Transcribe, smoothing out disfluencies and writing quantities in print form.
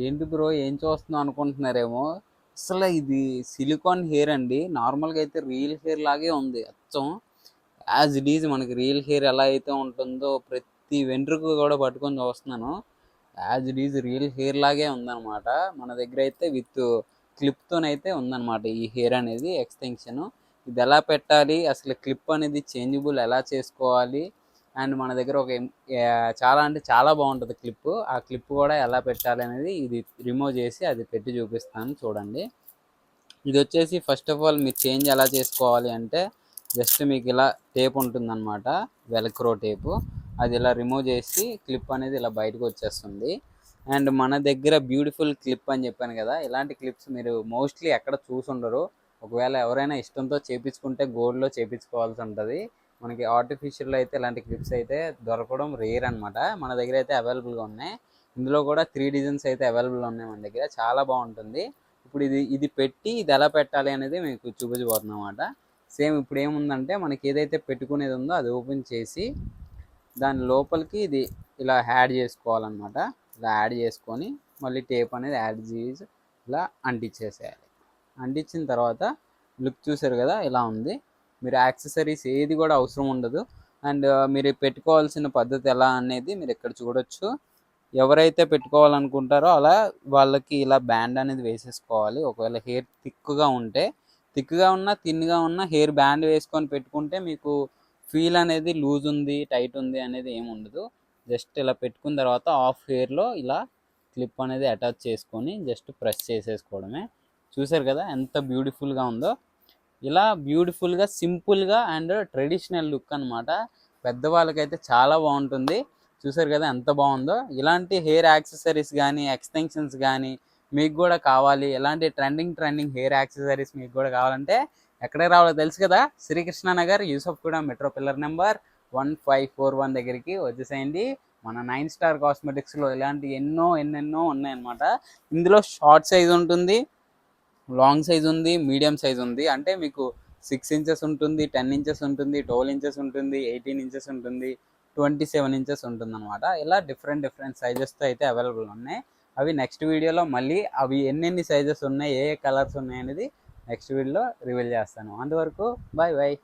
ఏంటి బ్రో ఏం చూస్తున్నావు అనుకుంటున్నారేమో. అసలు ఇది సిలికాన్ హెయిర్ అండి. నార్మల్గా అయితే రియల్ హెయిర్ లాగే ఉంది అచ్చం. యాజ్ ఇట్ ఈజ్ మనకి రియల్ హెయిర్ ఎలా అయితే ఉంటుందో ప్రతి వెంట్రుక కూడా పట్టుకొని చూస్తున్నాను. As it is real hair లాగే ఉందన్నమాట. మన దగ్గర అయితే విత్ క్లిప్తోనైతే ఉందన్నమాట ఈ హెయిర్ అనేది ఎక్స్టెన్షన్. ఇది ఎలా పెట్టాలి, అసలు క్లిప్ అనేది చేంజబుల్ ఎలా చేసుకోవాలి, అండ్ మన దగ్గర ఒక చాలా అంటే చాలా బాగుంటుంది క్లిప్. ఆ క్లిప్ కూడా ఎలా పెట్టాలి అనేది ఇది రిమూవ్ చేసి అది పెట్టి చూపిస్తాను చూడండి. ఇది వచ్చేసి ఫస్ట్ ఆఫ్ ఆల్ మీరు చేంజ్ ఎలా చేసుకోవాలి అంటే జస్ట్ మీకు ఇలా టేప్ ఉంటుందన్నమాట, వెల్క్రో టేపు. అది ఇలా రిమూవ్ చేసి క్లిప్ అనేది ఇలా బయటకు వచ్చేస్తుంది. అండ్ మన దగ్గర బ్యూటిఫుల్ క్లిప్ అని చెప్పాను కదా, ఇలాంటి క్లిప్స్ మీరు మోస్ట్లీ ఎక్కడ చూసుండరు. ఒకవేళ ఎవరైనా ఇష్టంతో చేపించుకుంటే గోల్డ్లో చేపించుకోవాల్సి ఉంటుంది. మనకి ఆర్టిఫిషియల్లో అయితే ఇలాంటి క్లిప్స్ అయితే దొరకడం రేర్ అనమాట. మన దగ్గర అయితే అవైలబుల్గా ఉన్నాయి. ఇందులో కూడా 3 డిజైన్స్ అయితే అవైలబుల్ ఉన్నాయి మన దగ్గర. చాలా బాగుంటుంది. ఇప్పుడు ఇది ఇది పెట్టి ఇది ఎలా పెట్టాలి అనేది మీకు చూపించబోతున్నాం అన్నమాట. సేమ్ ఇప్పుడు ఏముందంటే మనకి ఏదైతే పెట్టుకునేది ఉందో అది ఓపెన్ చేసి దాని లోపలికి ఇది ఇలా యాడ్ చేసుకోవాలన్నమాట. ఇలా యాడ్ చేసుకొని మళ్ళీ టేప్ అనేది యాడ్ చేసి ఇలా అంటించేసేయాలి. అంటించిన తర్వాత లుక్ చూసారు కదా ఇలా ఉంది. మీరు యాక్సెసరీస్ ఏది కూడా అవసరం ఉండదు. అండ్ మీరు పెట్టుకోవాల్సిన పద్ధతి ఎలా అనేది మీరు ఇక్కడ చూడొచ్చు. ఎవరైతే పెట్టుకోవాలనుకుంటారో అలా వాళ్ళకి ఇలా బ్యాండ్ అనేది వేసేసుకోవాలి. ఒకవేళ హెయిర్ థిక్గా ఉంటే, థిక్గా ఉన్న థిన్గా ఉన్న హెయిర్ బ్యాండ్ వేసుకొని పెట్టుకుంటే మీకు ఫీల్ అనేది లూజ్ ఉంది టైట్ ఉంది అనేది ఏమి ఉండదు. జస్ట్ ఇలా పెట్టుకున్న తర్వాత హాఫ్ హెయిర్లో ఇలా క్లిప్ అనేది అటాచ్ చేసుకొని జస్ట్ ప్రెస్ చేసేసుకోవడమే. చూసారు కదా ఎంత బ్యూటిఫుల్గా ఉందో. ఇలా బ్యూటిఫుల్గా సింపుల్గా అండ్ ట్రెడిషనల్ లుక్ అనమాట. పెద్దవాళ్ళకైతే చాలా బాగుంటుంది. చూసారు కదా ఎంత బాగుందో. ఇలాంటి హెయిర్ యాక్సెసరీస్ కానీ ఎక్స్టెన్షన్స్ కానీ మీకు కూడా కావాలి, ఎలాంటి ట్రెండింగ్ హెయిర్ యాక్సెసరీస్ మీకు కూడా కావాలంటే ఎక్కడికి రావాలో తెలుసు కదా, Srikrishna Nagar Yousufguda metro pillar number 1541 దగ్గరికి వచ్చేసేయండి. మన 9 స్టార్ కాస్మెటిక్స్లో ఇలాంటి ఎన్నెన్నో ఉన్నాయన్నమాట. ఇందులో షార్ట్ సైజ్ ఉంటుంది, లాంగ్ సైజ్ ఉంది, మీడియం సైజ్ ఉంది. అంటే మీకు 6 ఇంచెస్ ఉంటుంది, 10 ఇంచెస్ ఉంటుంది, 12 ఇంచెస్ ఉంటుంది, 18 ఇంచెస్ ఉంటుంది, 27 ఇంచెస్ ఉంటుంది అనమాట. ఇలా డిఫరెంట్ సైజెస్తో అయితే అవైలబుల్ ఉన్నాయి. అవి నెక్స్ట్ వీడియోలో మళ్ళీ అవి ఎన్నెన్ని సైజెస్ ఉన్నాయి, ఏ కలర్స్ ఉన్నాయి అనేది నెక్స్ట్ వీడియోలో రివీల్ చేస్తాను. అంతవరకు బాయ్ బాయ్.